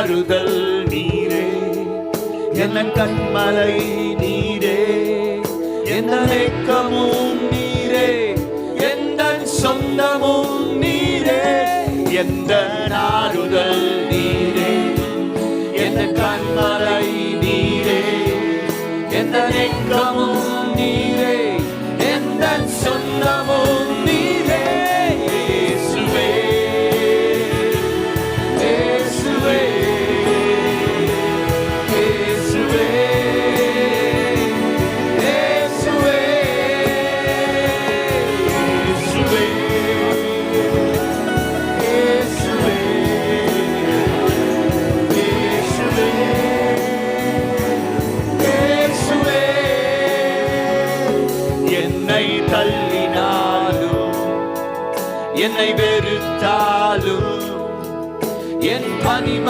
ஆறுதல் நீரே, என் கண்மலை நீரே, எந்த நெக்கமும் நீரே, எந்த சொந்தமும் நீரே, எந்த ஆறுதல் நீரே, எந்த கண்மலை நீரே, எந்த நெக்கமும் நீரே, எந்த சொந்தமும் நீரே. இயேசுவே, இயேசுவே, இயேசுவே, இயேசுவே, இயேசுவே, இயேசுவே, இயேசுவே, இயேசுவே. என்னை தள்ளினாலும் என்னை வெறுத்தாலும் என் பனிம